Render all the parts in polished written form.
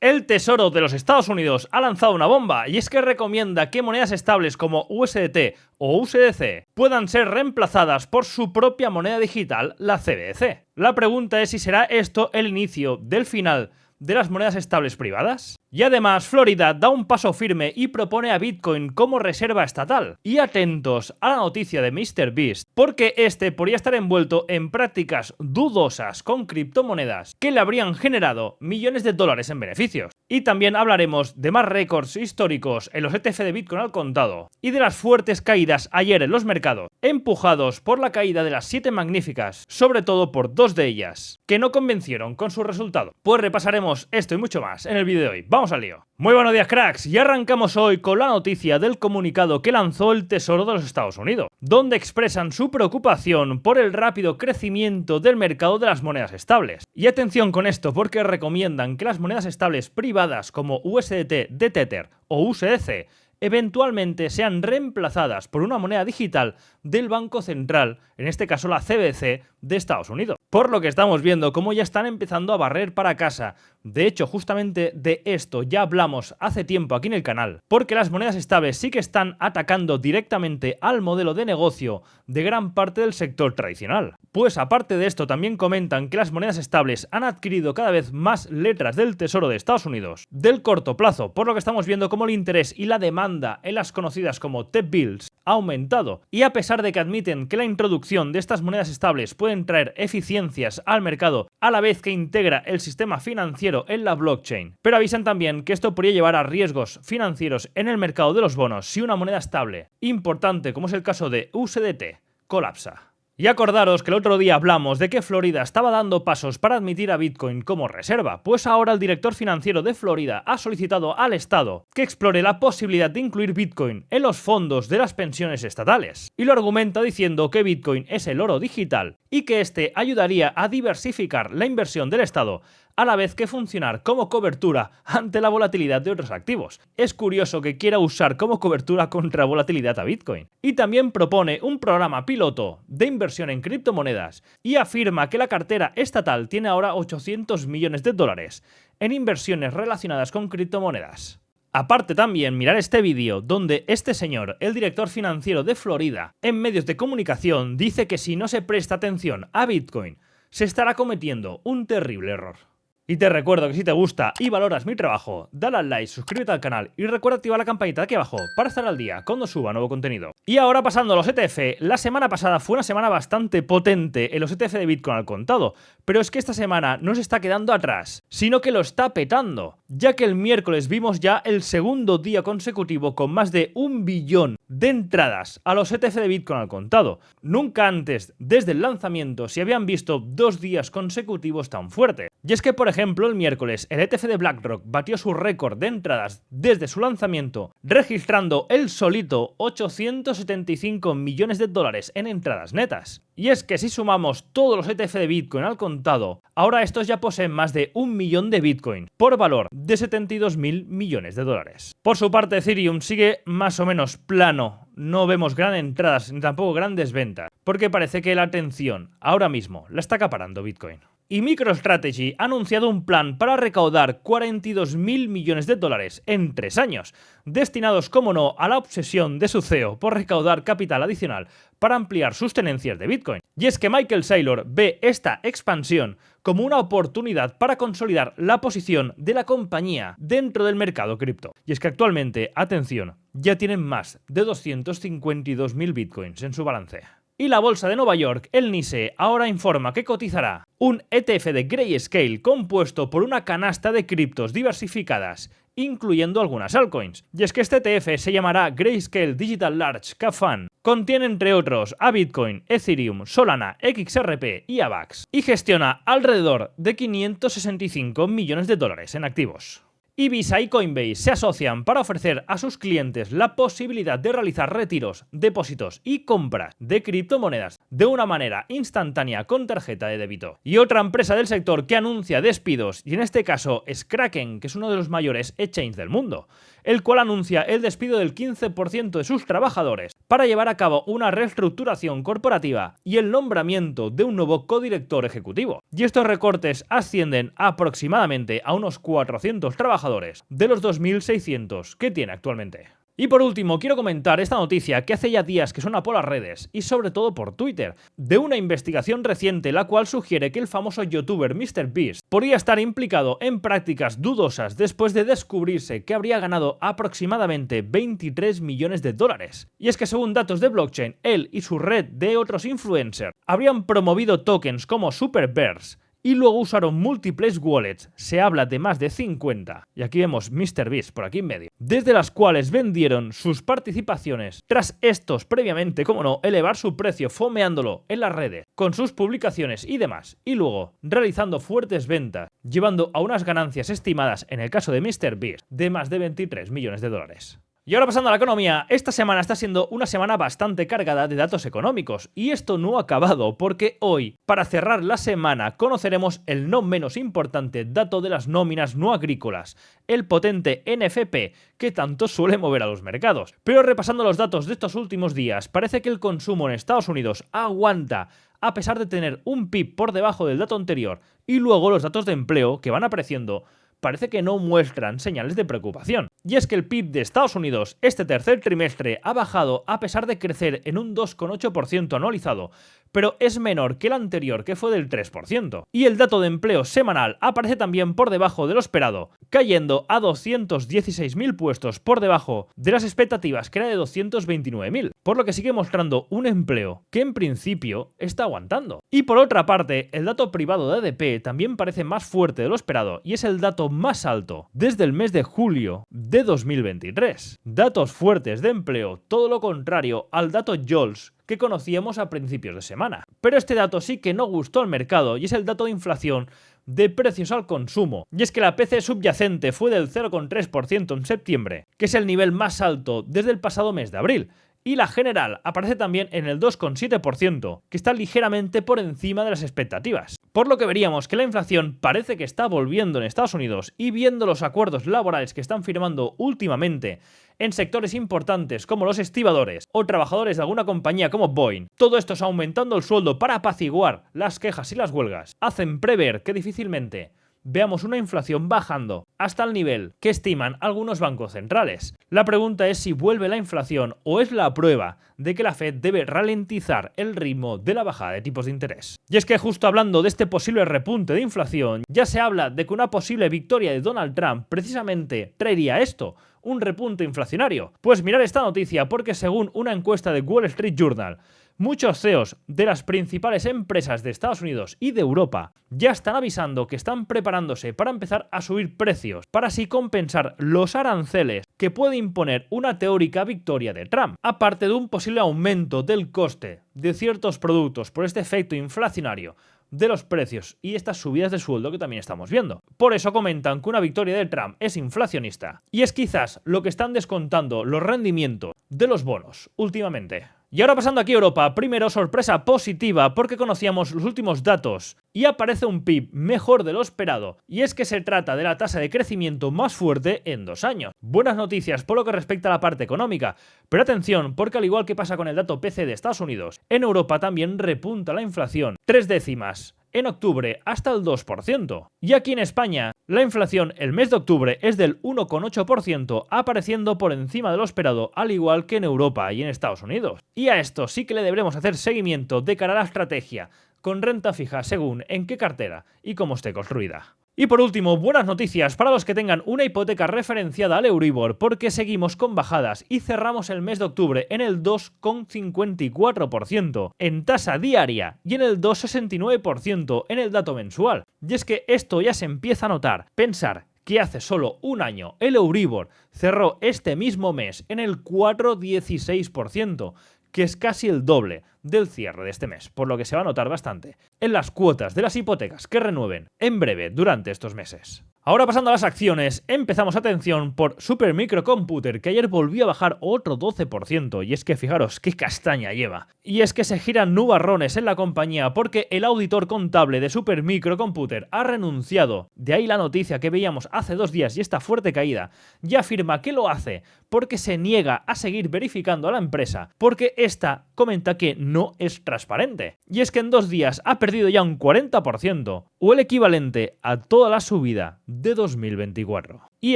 El Tesoro de los Estados Unidos ha lanzado una bomba y es que recomienda que monedas estables como USDT o USDC puedan ser reemplazadas por su propia moneda digital, la CBDC. La pregunta es si será esto el inicio del final de las monedas estables privadas. Y además, Florida da un paso firme y propone a Bitcoin como reserva estatal. Y atentos a la noticia de MrBeast, porque este podría estar envuelto en prácticas dudosas con criptomonedas que le habrían generado millones de dólares en beneficios. Y también hablaremos de más récords históricos en los ETF de Bitcoin al contado y de las fuertes caídas ayer en los mercados, empujados por la caída de las 7 magníficas, sobre todo por 2 de ellas, que no convencieron con su resultado. Pues repasaremos esto y mucho más en el vídeo de hoy. ¡Vamos al lío! Muy buenos días, cracks, y arrancamos hoy con la noticia del comunicado que lanzó el Tesoro de los Estados Unidos, donde expresan su preocupación por el rápido crecimiento del mercado de las monedas estables. Y atención con esto, porque recomiendan que las monedas estables privadas como USDT de Tether o USDC eventualmente sean reemplazadas por una moneda digital del Banco Central, en este caso la CBDC de Estados Unidos. Por lo que estamos viendo cómo ya están empezando a barrer para casa. De hecho, justamente de esto ya hablamos hace tiempo aquí en el canal, porque las monedas estables sí que están atacando directamente al modelo de negocio de gran parte del sector tradicional. Pues aparte de esto, también comentan que las monedas estables han adquirido cada vez más letras del Tesoro de Estados Unidos del corto plazo, por lo que estamos viendo cómo el interés y la demanda en las conocidas como T-bills ha aumentado, y a pesar de que admiten que la introducción de estas monedas estables pueden traer eficiencias al mercado a la vez que integra el sistema financiero en la blockchain, pero avisan también que esto podría llevar a riesgos financieros en el mercado de los bonos si una moneda estable importante, como es el caso de USDT, colapsa. Y acordaros que el otro día hablamos de que Florida estaba dando pasos para admitir a Bitcoin como reserva, pues ahora el director financiero de Florida ha solicitado al Estado que explore la posibilidad de incluir Bitcoin en los fondos de las pensiones estatales. Y lo argumenta diciendo que Bitcoin es el oro digital y que este ayudaría a diversificar la inversión del Estado, a la vez que funcionar como cobertura ante la volatilidad de otros activos. Es curioso que quiera usar como cobertura contra volatilidad a Bitcoin. Y también propone un programa piloto de inversión en criptomonedas y afirma que la cartera estatal tiene ahora 800 millones de dólares en inversiones relacionadas con criptomonedas. Aparte también mirar este vídeo donde este señor, el director financiero de Florida, en medios de comunicación dice que si no se presta atención a Bitcoin, se estará cometiendo un terrible error. Y te recuerdo que si te gusta y valoras mi trabajo, dale al like, suscríbete al canal y recuerda activar la campanita de aquí abajo para estar al día cuando suba nuevo contenido. Y ahora pasando a los ETF, la semana pasada fue una semana bastante potente en los ETF de Bitcoin al contado, pero es que esta semana no se está quedando atrás, sino que lo está petando, ya que el miércoles vimos ya el segundo día consecutivo con más de 1 billón de entradas a los ETF de Bitcoin al contado. Nunca antes, desde el lanzamiento, se habían visto 2 días consecutivos tan fuertes. Y es que, por ejemplo, el miércoles el ETF de BlackRock batió su récord de entradas desde su lanzamiento, registrando él solito 875 millones de dólares en entradas netas. Y es que si sumamos todos los ETF de Bitcoin al contado, ahora estos ya poseen más de 1 millón de Bitcoin, por valor de 72.000 millones de dólares. Por su parte, Ethereum sigue más o menos plano. No vemos grandes entradas ni tampoco grandes ventas, porque parece que la atención ahora mismo la está acaparando Bitcoin. Y MicroStrategy ha anunciado un plan para recaudar 42.000 millones de dólares en 3 años, destinados, como no, a la obsesión de su CEO por recaudar capital adicional para ampliar sus tenencias de Bitcoin. Y es que Michael Saylor ve esta expansión como una oportunidad para consolidar la posición de la compañía dentro del mercado cripto. Y es que actualmente, atención, ya tienen más de 252.000 Bitcoins en su balance. Y la bolsa de Nueva York, el NYSE, ahora informa que cotizará un ETF de Grayscale compuesto por una canasta de criptos diversificadas, incluyendo algunas altcoins. Y es que este ETF se llamará Grayscale Digital Large Cap Fund. Contiene entre otros a Bitcoin, Ethereum, Solana, XRP y AVAX. Y gestiona alrededor de 565 millones de dólares en activos. Y Visa y Coinbase se asocian para ofrecer a sus clientes la posibilidad de realizar retiros, depósitos y compras de criptomonedas de una manera instantánea con tarjeta de débito. Y otra empresa del sector que anuncia despidos, y en este caso es Kraken, que es uno de los mayores exchanges del mundo, el cual anuncia el despido del 15% de sus trabajadores para llevar a cabo una reestructuración corporativa y el nombramiento de un nuevo codirector ejecutivo. Y estos recortes ascienden aproximadamente a unos 400 trabajadores de los 2.600 que tiene actualmente. Y por último, quiero comentar esta noticia que hace ya días que suena por las redes y sobre todo por Twitter, de una investigación reciente la cual sugiere que el famoso youtuber MrBeast podría estar implicado en prácticas dudosas después de descubrirse que habría ganado aproximadamente 23 millones de dólares. Y es que según datos de blockchain, él y su red de otros influencers habrían promovido tokens como Superbears, y luego usaron múltiples wallets, se habla de más de 50, y aquí vemos MrBeast por aquí en medio, desde las cuales vendieron sus participaciones, tras estos previamente, como no, elevar su precio fomeándolo en las redes, con sus publicaciones y demás, y luego realizando fuertes ventas, llevando a unas ganancias estimadas, en el caso de MrBeast, de más de 23 millones de dólares. Y ahora pasando a la economía, esta semana está siendo una semana bastante cargada de datos económicos, y esto no ha acabado porque hoy, para cerrar la semana, conoceremos el no menos importante dato de las nóminas no agrícolas, el potente NFP, que tanto suele mover a los mercados. Pero repasando los datos de estos últimos días, parece que el consumo en Estados Unidos aguanta, a pesar de tener un PIB por debajo del dato anterior, y luego los datos de empleo que van apareciendo parece que no muestran señales de preocupación. Y es que el PIB de Estados Unidos este tercer trimestre ha bajado a pesar de crecer en un 2,8% anualizado, pero es menor que el anterior, que fue del 3%. Y el dato de empleo semanal aparece también por debajo de lo esperado, cayendo a 216.000 puestos por debajo de las expectativas, que era de 229.000, por lo que sigue mostrando un empleo que en principio está aguantando. Y por otra parte, el dato privado de ADP también parece más fuerte de lo esperado, y es el dato más alto desde el mes de julio de 2023. Datos fuertes de empleo, todo lo contrario al dato JOLTS que conocíamos a principios de semana. Pero este dato sí que no gustó al mercado, y es el dato de inflación de precios al consumo. Y es que la PCE subyacente fue del 0,3% en septiembre, que es el nivel más alto desde el pasado mes de abril. Y la general aparece también en el 2,7%, que está ligeramente por encima de las expectativas. Por lo que veríamos que la inflación parece que está volviendo en Estados Unidos, y viendo los acuerdos laborales que están firmando últimamente en sectores importantes como los estibadores o trabajadores de alguna compañía como Boeing, todo esto es aumentando el sueldo para apaciguar las quejas y las huelgas, hacen prever que difícilmente veamos una inflación bajando hasta el nivel que estiman algunos bancos centrales. La pregunta es si vuelve la inflación o es la prueba de que la Fed debe ralentizar el ritmo de la bajada de tipos de interés. Y es que justo hablando de este posible repunte de inflación, ya se habla de que una posible victoria de Donald Trump precisamente traería esto, un repunte inflacionario. Pues mirar esta noticia, porque según una encuesta de Wall Street Journal, muchos CEOs de las principales empresas de Estados Unidos y de Europa ya están avisando que están preparándose para empezar a subir precios, para así compensar los aranceles que puede imponer una teórica victoria de Trump, aparte de un posible aumento del coste de ciertos productos por este efecto inflacionario de los precios y estas subidas de sueldo que también estamos viendo. Por eso comentan que una victoria de Trump es inflacionista, y es quizás lo que están descontando los rendimientos de los bonos últimamente. Y ahora pasando aquí a Europa, primero sorpresa positiva porque conocíamos los últimos datos y aparece un PIB mejor de lo esperado, y es que se trata de la tasa de crecimiento más fuerte en 2 años. Buenas noticias por lo que respecta a la parte económica, pero atención porque al igual que pasa con el dato PCE de Estados Unidos, en Europa también repunta la inflación, 3 décimas en octubre hasta el 2%. Y aquí en España, la inflación el mes de octubre es del 1,8%, apareciendo por encima de lo esperado, al igual que en Europa y en Estados Unidos. Y a esto sí que le deberemos hacer seguimiento de cara a la estrategia con renta fija según en qué cartera y cómo esté construida. Y por último, buenas noticias para los que tengan una hipoteca referenciada al Euribor, porque seguimos con bajadas y cerramos el mes de octubre en el 2,54% en tasa diaria y en el 2,69% en el dato mensual. Y es que esto ya se empieza a notar. Pensar que hace solo un año el Euribor cerró este mismo mes en el 4,16%, que es casi el doble del cierre de este mes, por lo que se va a notar bastante en las cuotas de las hipotecas que renueven en breve durante estos meses. Ahora pasando a las acciones, empezamos atención por Supermicrocomputer, que ayer volvió a bajar otro 12%, y es que fijaros qué castaña lleva. Y es que se giran nubarrones en la compañía porque el auditor contable de Supermicrocomputer ha renunciado. De ahí la noticia que veíamos hace 2 días y esta fuerte caída. Y afirma que lo hace porque se niega a seguir verificando a la empresa, porque esta comenta que no es transparente. Y es que en 2 días ha perdido ya un 40%, o el equivalente a toda la subida de 2024. Y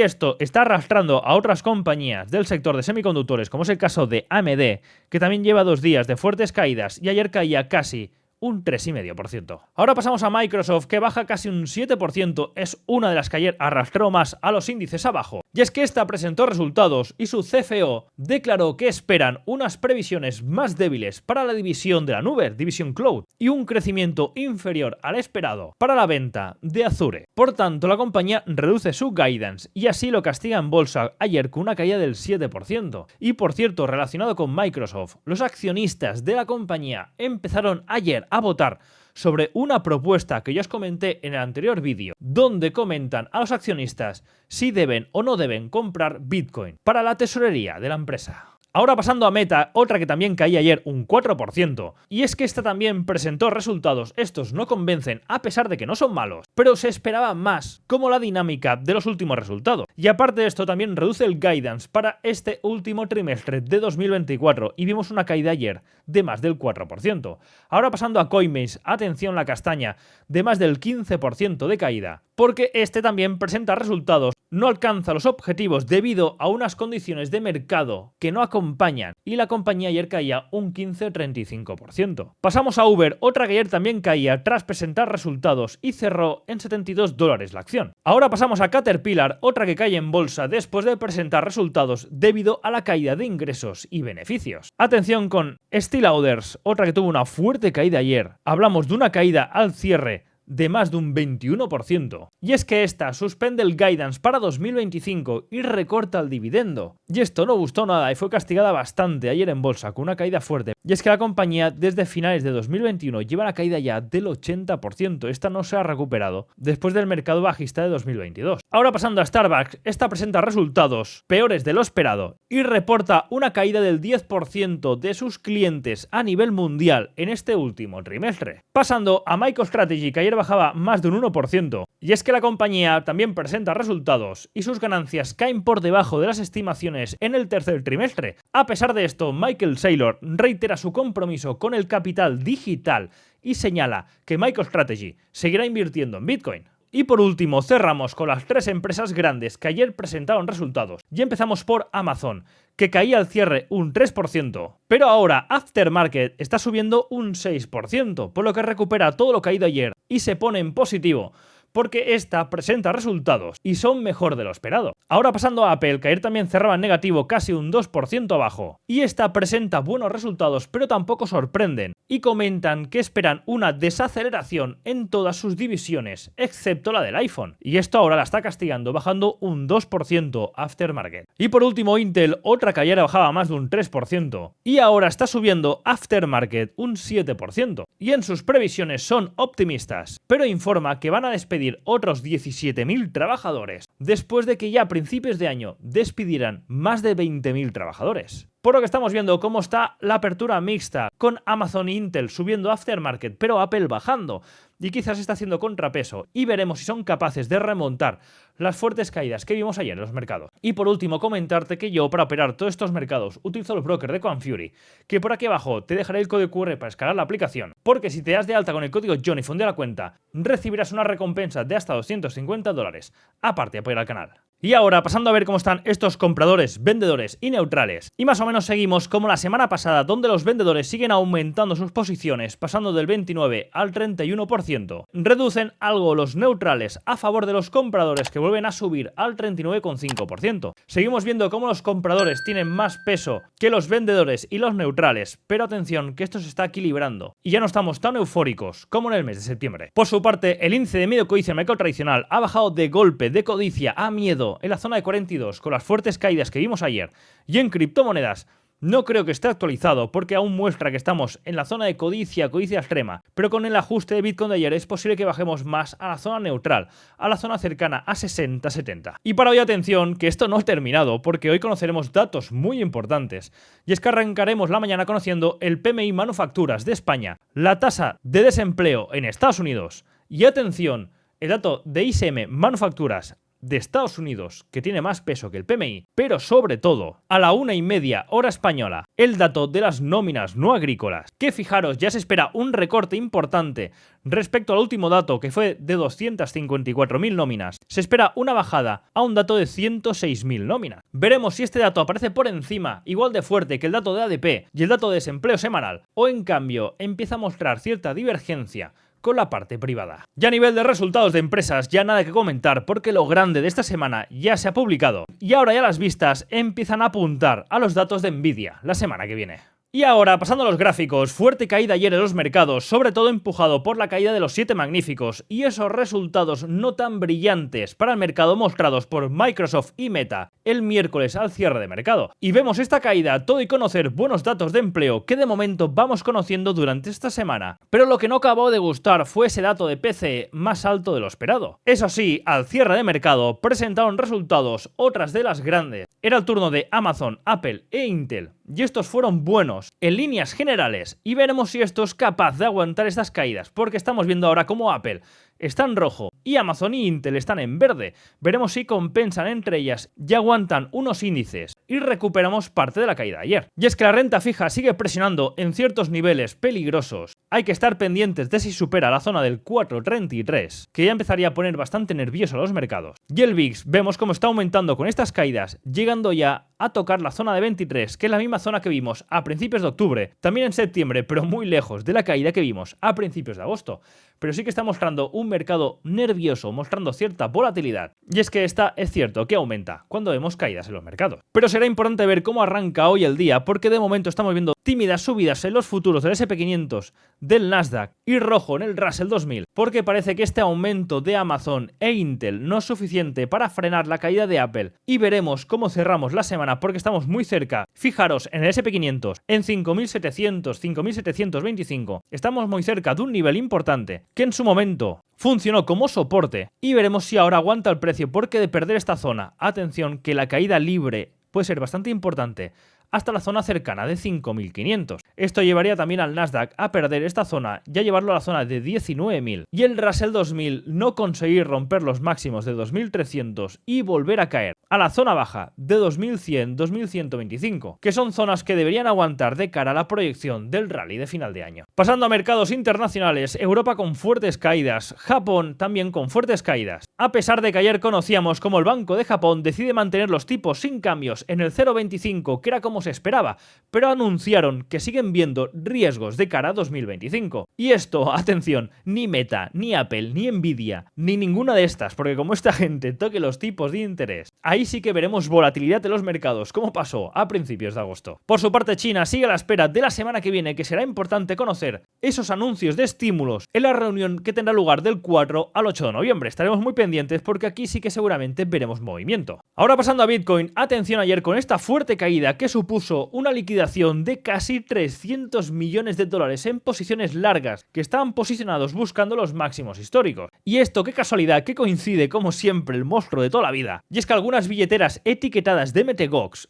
esto está arrastrando a otras compañías del sector de semiconductores, como es el caso de AMD, que también lleva 2 días de fuertes caídas y ayer caía casi un 3,5%. Ahora pasamos a Microsoft, que baja casi un 7%, es una de las que ayer arrastró más a los índices abajo. Y es que esta presentó resultados y su CFO declaró que esperan unas previsiones más débiles para la división de la nube, División Cloud, y un crecimiento inferior al esperado para la venta de Azure. Por tanto, la compañía reduce su guidance y así lo castiga en bolsa ayer con una caída del 7%. Y por cierto, relacionado con Microsoft, los accionistas de la compañía empezaron ayer a votar sobre una propuesta que ya os comenté en el anterior vídeo, donde comentan a los accionistas si deben o no deben comprar Bitcoin para la tesorería de la empresa. Ahora pasando a Meta, otra que también caía ayer un 4%, y es que esta también presentó resultados, estos no convencen a pesar de que no son malos, pero se esperaba más, como la dinámica de los últimos resultados. Y aparte de esto también reduce el guidance para este último trimestre de 2024 y vimos una caída ayer de más del 4%. Ahora pasando a Coinbase, atención la castaña, de más del 15% de caída, porque este también presenta resultados, no alcanza los objetivos debido a unas condiciones de mercado que no acompañan y la compañía ayer caía un 15-35%. Pasamos a Uber, otra que ayer también caía tras presentar resultados y cerró en $72 la acción. Ahora pasamos a Caterpillar, otra que cae en bolsa después de presentar resultados debido a la caída de ingresos y beneficios. Atención con Steel Auders, otra que tuvo una fuerte caída ayer. Hablamos de una caída al cierre de más de un 21%. Y es que esta suspende el guidance para 2025 y recorta el dividendo. Y esto no gustó nada y fue castigada bastante ayer en bolsa con una caída fuerte. Y es que la compañía desde finales de 2021 lleva una caída ya del 80%. Esta no se ha recuperado después del mercado bajista de 2022. Ahora pasando a Starbucks, esta presenta resultados peores de lo esperado y reporta una caída del 10% de sus clientes a nivel mundial en este último trimestre. Pasando a MicroStrategy, que ayer bajaba más de un 1%. Y es que la compañía también presenta resultados y sus ganancias caen por debajo de las estimaciones en el tercer trimestre. A pesar de esto, Michael Saylor reitera su compromiso con el capital digital y señala que MicroStrategy seguirá invirtiendo en Bitcoin. Y por último, cerramos con las 3 empresas grandes que ayer presentaron resultados. Y empezamos por Amazon, que caía al cierre un 3%, pero ahora Aftermarket está subiendo un 6%, por lo que recupera todo lo caído ayer y se pone en positivo, porque esta presenta resultados y son mejor de lo esperado. Ahora pasando a Apple, que ayer también cerraba en negativo casi un 2% abajo, y esta presenta buenos resultados pero tampoco sorprenden, y comentan que esperan una desaceleración en todas sus divisiones, excepto la del iPhone, y esto ahora la está castigando bajando un 2% Aftermarket. Y por último Intel, otra que ayer bajaba más de un 3%, y ahora está subiendo Aftermarket un 7%, y en sus previsiones son optimistas, pero informa que van a despedir otros 17.000 trabajadores, después de que ya a principios de año despidieran más de 20.000 trabajadores. Por lo que estamos viendo cómo está la apertura mixta, con Amazon e Intel subiendo Aftermarket, pero Apple bajando, y quizás está haciendo contrapeso, y veremos si son capaces de remontar las fuertes caídas que vimos ayer en los mercados. Y por último, comentarte que yo, para operar todos estos mercados, utilizo el broker de Quanfury, que por aquí abajo te dejaré el código QR para descargar la aplicación, porque si te das de alta con el código John y funde la cuenta, recibirás una recompensa de hasta $250, aparte de apoyar al canal. Y ahora, pasando a ver cómo están estos compradores, vendedores y neutrales. Y más o menos seguimos como la semana pasada, donde los vendedores siguen aumentando sus posiciones, pasando del 29 al 31%. Reducen algo los neutrales a favor de los compradores, que vuelven a subir al 39,5%. Seguimos viendo cómo los compradores tienen más peso que los vendedores y los neutrales, pero atención que esto se está equilibrando y ya no estamos tan eufóricos como en el mes de septiembre. Por su parte, el índice de miedo codicia en mercado tradicional ha bajado de golpe de codicia a miedo en la zona de 42 con las fuertes caídas que vimos ayer, y en criptomonedas No creo que esté actualizado porque aún muestra que estamos en la zona de codicia extrema, pero con el ajuste de Bitcoin de ayer es posible que bajemos más a la zona neutral, a la zona cercana a 60-70. Y para hoy atención, que esto no ha terminado porque hoy conoceremos datos muy importantes, y es que arrancaremos la mañana conociendo el PMI Manufacturas de España, la tasa de desempleo en Estados Unidos y atención, el dato de ISM Manufacturas de Estados Unidos, que tiene más peso que el PMI, pero sobre todo, a la 1:30 hora española, el dato de las nóminas no agrícolas, que fijaros, ya se espera un recorte importante respecto al último dato, que fue de 254.000 nóminas. Se espera una bajada a un dato de 106.000 nóminas. Veremos si este dato aparece por encima, igual de fuerte que el dato de ADP y el dato de desempleo semanal, o en cambio empieza a mostrar cierta divergencia con la parte privada. Ya a nivel de resultados de empresas, ya nada que comentar porque lo grande de esta semana ya se ha publicado y ahora ya las vistas empiezan a apuntar a los datos de Nvidia la semana que viene. Y ahora, pasando a los gráficos, fuerte caída ayer en los mercados, sobre todo empujado por la caída de los 7 magníficos y esos resultados no tan brillantes para el mercado mostrados por Microsoft y Meta el miércoles al cierre de mercado. Y vemos esta caída todo y conocer buenos datos de empleo que de momento vamos conociendo durante esta semana. Pero lo que no acabó de gustar fue ese dato de PCE más alto de lo esperado. Eso sí, al cierre de mercado presentaron resultados otras de las grandes. Era el turno de Amazon, Apple e Intel. Y estos fueron buenos en líneas generales y veremos si esto es capaz de aguantar estas caídas, porque estamos viendo ahora cómo Apple está en rojo y Amazon y Intel están en verde. Veremos si compensan entre ellas y aguantan unos índices y recuperamos parte de la caída de ayer. Y es que la renta fija sigue presionando en ciertos niveles peligrosos. Hay que estar pendientes de si supera la zona del 4,33, que ya empezaría a poner bastante nervioso a los mercados. Y el VIX vemos cómo está aumentando con estas caídas, llegando ya a tocar la zona de 23, que es la misma zona que vimos a principios de octubre, también en septiembre, pero muy lejos de la caída que vimos a principios de agosto. Pero sí que está mostrando un mercado nervioso, mostrando cierta volatilidad. Y es que esta es cierto que aumenta cuando vemos caídas en los mercados. Pero será importante ver cómo arranca hoy el día, porque de momento estamos viendo tímidas subidas en los futuros del SP500, del Nasdaq y rojo en el Russell 2000, porque parece que este aumento de Amazon e Intel no es suficiente para frenar la caída de Apple. Y veremos cómo cerramos la semana, porque estamos muy cerca. Fijaros, en el SP500, en 5.700, 5.725, estamos muy cerca de un nivel importante, que en su momento funcionó como soporte, y veremos si ahora aguanta el precio, porque de perder esta zona, atención que la caída libre puede ser bastante importante, hasta la zona cercana de 5.500. Esto llevaría también al Nasdaq a perder esta zona y a llevarlo a la zona de 19.000. Y el Russell 2000 no conseguir romper los máximos de 2.300 y volver a caer a la zona baja de 2.100, 2.125, que son zonas que deberían aguantar de cara a la proyección del rally de final de año. Pasando a mercados internacionales, Europa con fuertes caídas, Japón también con fuertes caídas. A pesar de que ayer conocíamos cómo el Banco de Japón decide mantener los tipos sin cambios en el 0,25, que era como se esperaba, pero anunciaron que siguen viendo riesgos de cara a 2025. Y esto, atención, ni Meta, ni Apple, ni Nvidia, ni ninguna de estas, porque como esta gente toque los tipos de interés, ahí sí que veremos volatilidad en los mercados, como pasó a principios de agosto. Por su parte, China sigue a la espera de la semana que viene, que será importante conocer esos anuncios de estímulos en la reunión que tendrá lugar del 4 al 8 de noviembre. Estaremos muy pendientes porque aquí sí que seguramente veremos movimiento. Ahora pasando a Bitcoin, atención ayer con esta fuerte caída que supuso una liquidación de casi 300 millones de dólares en posiciones largas que estaban posicionados buscando los máximos históricos. Y esto, qué casualidad, que coincide como siempre el monstruo de toda la vida. Y es que algunas billeteras etiquetadas de Mt.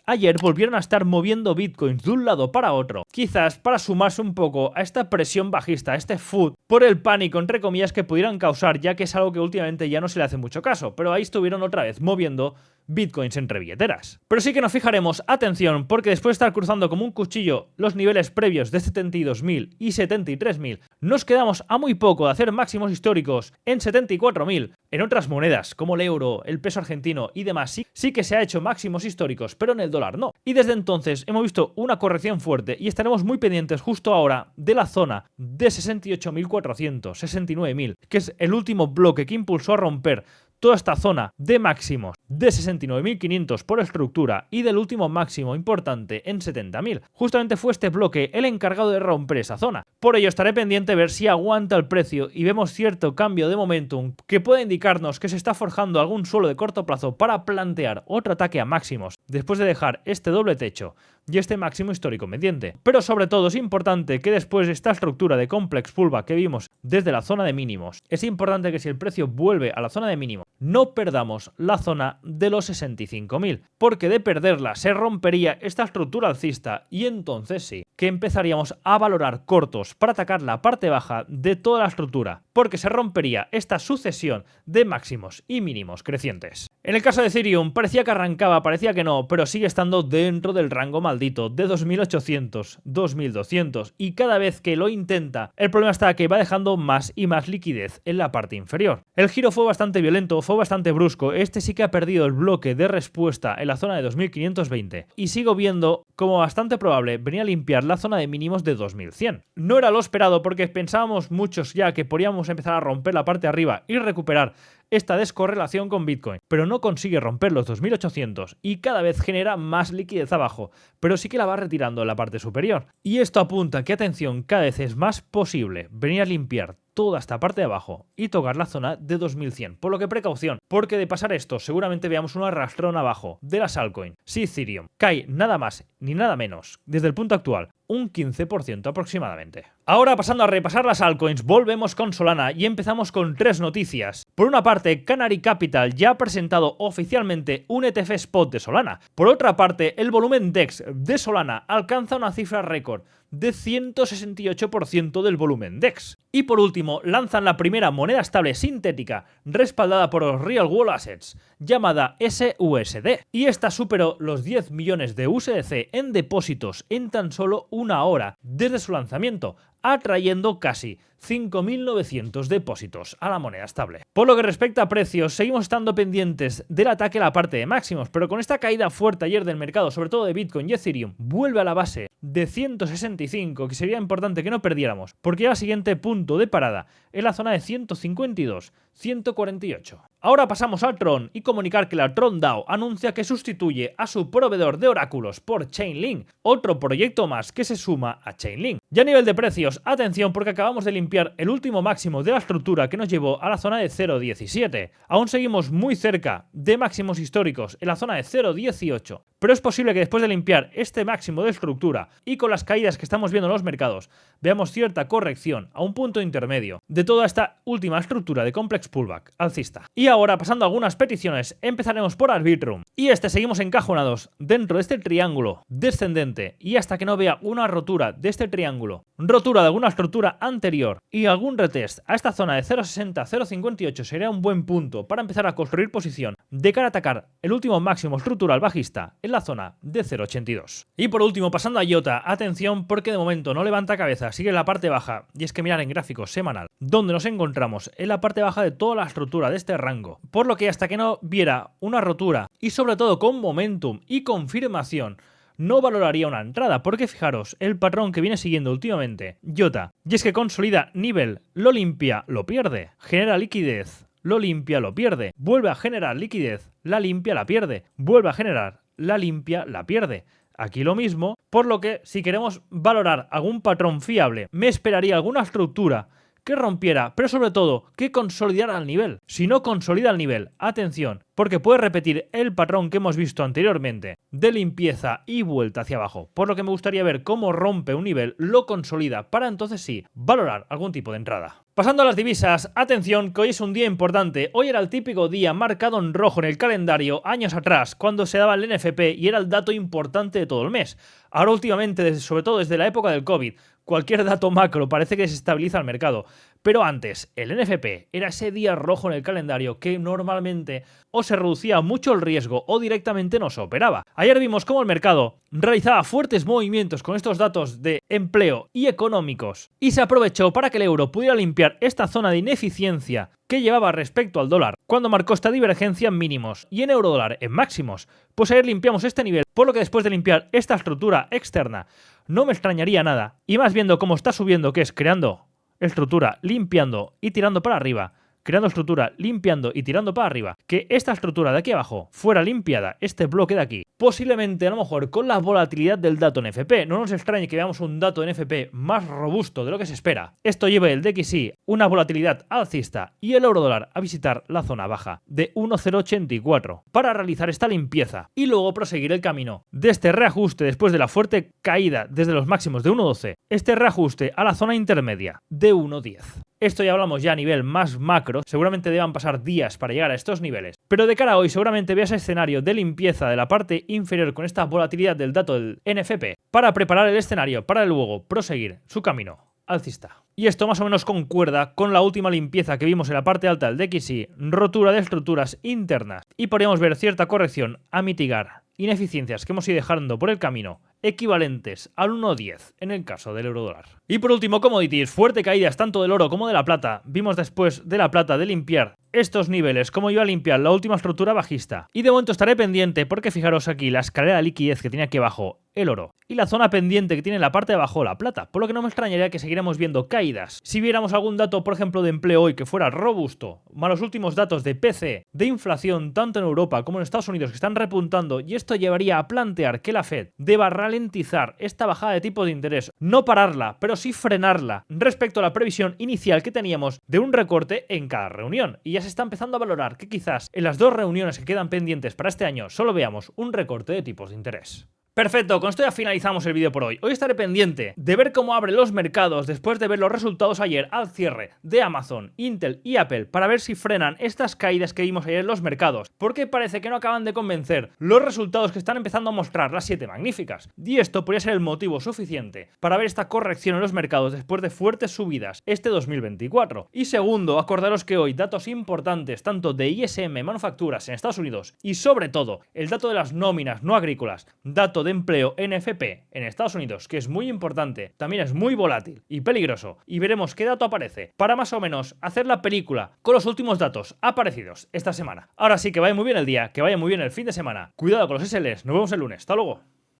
ayer volvieron a estar moviendo bitcoins de un lado para otro, quizás para sumarse un poco a esta presión bajista, a este FUD, por el pánico entre comillas que pudieran causar, ya que es algo que últimamente ya no se le hace mucho caso, pero ahí estuvieron otra vez moviendo bitcoins entre billeteras. Pero sí que nos fijaremos, atención, porque después de estar cruzando como un cuchillo los niveles previos de 72.000 y 73.000, nos quedamos a muy poco de hacer máximos históricos en 74.000. En otras monedas, como el euro, el peso argentino y demás, sí que se ha hecho máximos históricos, pero en el dólar no. Y desde entonces hemos visto una corrección fuerte y estaremos muy pendientes justo ahora de la zona de 68.400, 69.000, que es el último bloque que impulsó a romper toda esta zona de máximos de 69.500 por estructura y del último máximo importante en 70.000. Justamente fue este bloque el encargado de romper esa zona. Por ello estaré pendiente de ver si aguanta el precio y vemos cierto cambio de momentum que puede indicarnos que se está forjando algún suelo de corto plazo para plantear otro ataque a máximos después de dejar este doble techo y este máximo histórico pendiente. Pero sobre todo es importante que después de esta estructura de complex pullback que vimos desde la zona de mínimos, es importante que si el precio vuelve a la zona de mínimos, no perdamos la zona de los 65.000, porque de perderla se rompería esta estructura alcista y entonces sí, que empezaríamos a valorar cortos para atacar la parte baja de toda la estructura, porque se rompería esta sucesión de máximos y mínimos crecientes. En el caso de Ethereum parecía que arrancaba, parecía que no, pero sigue estando dentro del rango maldito de 2.800, 2.200 y cada vez que lo intenta, el problema está que va dejando más y más liquidez en la parte inferior. El giro fue bastante violento, fue bastante brusco, este sí que ha perdido el bloque de respuesta en la zona de 2.520 y sigo viendo como bastante probable venir a limpiar la zona de mínimos de 2.100. No era lo esperado porque pensábamos muchos ya que podríamos empezar a romper la parte de arriba y recuperar esta descorrelación con Bitcoin, pero no consigue romper los 2.800 y cada vez genera más liquidez abajo, pero sí que la va retirando en la parte superior. Y esto apunta que, atención, cada vez es más posible venir a limpiar toda esta parte de abajo y tocar la zona de 2100, por lo que precaución, porque de pasar esto seguramente veamos un arrastrón abajo de las altcoins. Si Ethereum cae nada más ni nada menos desde el punto actual, un 15% aproximadamente. Ahora, pasando a repasar las altcoins, volvemos con Solana y empezamos con tres noticias. Por una parte, Canary Capital ya ha presentado oficialmente un ETF spot de Solana. Por otra parte, el volumen DEX de Solana alcanza una cifra récord de 168% del volumen DEX. Y por último, lanzan la primera moneda estable sintética respaldada por los Real World Assets, llamada SUSD. Y esta superó los 10 millones de USDC en depósitos en tan solo una hora desde su lanzamiento, atrayendo casi 5.900 depósitos a la moneda estable. Por lo que respecta a precios, seguimos estando pendientes del ataque a la parte de máximos, pero con esta caída fuerte ayer del mercado, sobre todo de Bitcoin y Ethereum, vuelve a la base de 165, que sería importante que no perdiéramos, porque ya el siguiente punto de parada es la zona de 152, 148. Ahora pasamos al Tron y comunicar que la Tron DAO anuncia que sustituye a su proveedor de oráculos por Chainlink, otro proyecto más que se suma a Chainlink. Y a nivel de precios, atención porque acabamos de limpiar el último máximo de la estructura que nos llevó a la zona de 0.17. Aún seguimos muy cerca de máximos históricos en la zona de 0.18, pero es posible que después de limpiar este máximo de estructura y con las caídas que estamos viendo en los mercados, veamos cierta corrección a un punto intermedio de toda esta última estructura de complex pullback alcista. Y ahora, pasando a algunas peticiones, empezaremos por Arbitrum. Y seguimos encajonados dentro de este triángulo descendente y hasta que no vea una rotura de este triángulo, rotura de alguna estructura anterior y algún retest a esta zona de 0.60, 0.58 sería un buen punto para empezar a construir posición de cara a atacar el último máximo estructural bajista en la zona de 0.82. Y por último, pasando a IOTA, atención porque de momento no levanta cabeza, sigue en la parte baja, y es que mirar en gráfico semanal, donde nos encontramos en la parte baja de toda la estructura de este rango, por lo que hasta que no viera una rotura y sobre todo con momentum y confirmación, no valoraría una entrada, porque fijaros el patrón que viene siguiendo últimamente IOTA, y es que consolida nivel, lo limpia, lo pierde, genera liquidez, lo limpia, lo pierde, vuelve a generar liquidez, la limpia, la pierde, vuelve a generar, la limpia, la pierde. Aquí lo mismo, por lo que si queremos valorar algún patrón fiable, me esperaría alguna estructura que rompiera, pero sobre todo que consolidara el nivel. Si no consolida el nivel, atención, porque puede repetir el patrón que hemos visto anteriormente de limpieza y vuelta hacia abajo, por lo que me gustaría ver cómo rompe un nivel, lo consolida, para entonces sí valorar algún tipo de entrada. Pasando a las divisas, atención que hoy es un día importante. Hoy era el típico día marcado en rojo en el calendario años atrás, cuando se daba el NFP y era el dato importante de todo el mes. Ahora últimamente, sobre todo desde la época del COVID, cualquier dato macro parece que desestabiliza el mercado. Pero antes, el NFP era ese día rojo en el calendario que normalmente o se reducía mucho el riesgo o directamente no se operaba. Ayer vimos cómo el mercado realizaba fuertes movimientos con estos datos de empleo y económicos y se aprovechó para que el euro pudiera limpiar esta zona de ineficiencia que llevaba respecto al dólar cuando marcó esta divergencia en mínimos y en euro dólar en máximos. Pues ayer limpiamos este nivel, por lo que después de limpiar esta estructura externa no me extrañaría nada, y más viendo cómo está subiendo, que es creando estructura, limpiando y tirando para arriba, creando estructura, limpiando y tirando para arriba, que esta estructura de aquí abajo fuera limpiada, este bloque de aquí, posiblemente a lo mejor con la volatilidad del dato NFP, no nos extrañe que veamos un dato NFP más robusto de lo que se espera, esto lleve el DXY una volatilidad alcista y el euro dólar a visitar la zona baja de 1,084 para realizar esta limpieza y luego proseguir el camino de este reajuste después de la fuerte caída desde los máximos de 1,12, este reajuste a la zona intermedia de 1,10. Esto ya hablamos ya a nivel más macro, seguramente deban pasar días para llegar a estos niveles, pero de cara a hoy seguramente veas escenario de limpieza de la parte inferior con esta volatilidad del dato del NFP para preparar el escenario para luego proseguir su camino alcista. Y esto más o menos concuerda con la última limpieza que vimos en la parte alta del DXY, rotura de estructuras internas, y podríamos ver cierta corrección a mitigar ineficiencias que hemos ido dejando por el camino, equivalentes al 1,10 en el caso del euro dólar. Y por último, commodities, fuerte caídas tanto del oro como de la plata. Vimos después de la plata de limpiar estos niveles, como iba a limpiar la última estructura bajista. Y de momento estaré pendiente porque fijaros aquí la escalera de liquidez que tiene aquí abajo el oro y la zona pendiente que tiene en la parte de abajo la plata, por lo que no me extrañaría que seguiremos viendo caídas. Si viéramos algún dato, por ejemplo, de empleo hoy que fuera robusto, más los últimos datos de PC, de inflación tanto en Europa como en Estados Unidos que están repuntando, y esto llevaría a plantear que la Fed deba ralentizar esta bajada de tipo de interés, no pararla, pero sí frenarla respecto a la previsión inicial que teníamos de un recorte en cada reunión. Y ya se está empezando a valorar que quizás en las 2 reuniones que quedan pendientes para este año solo veamos un recorte de tipos de interés. Perfecto, con esto ya finalizamos el vídeo por hoy. Hoy estaré pendiente de ver cómo abren los mercados después de ver los resultados ayer al cierre de Amazon, Intel y Apple para ver si frenan estas caídas que vimos ayer en los mercados, porque parece que no acaban de convencer los resultados que están empezando a mostrar las 7 magníficas. Y esto podría ser el motivo suficiente para ver esta corrección en los mercados después de fuertes subidas este 2024. Y segundo, acordaros que hoy datos importantes tanto de ISM manufacturas en Estados Unidos y sobre todo el dato de las nóminas no agrícolas, dato de empleo NFP en Estados Unidos, que es muy importante, también es muy volátil y peligroso, y veremos qué dato aparece para más o menos hacer la película con los últimos datos aparecidos esta semana. Ahora sí, que vaya muy bien el día, que vaya muy bien el fin de semana, cuidado con los SLs, nos vemos el lunes, hasta luego.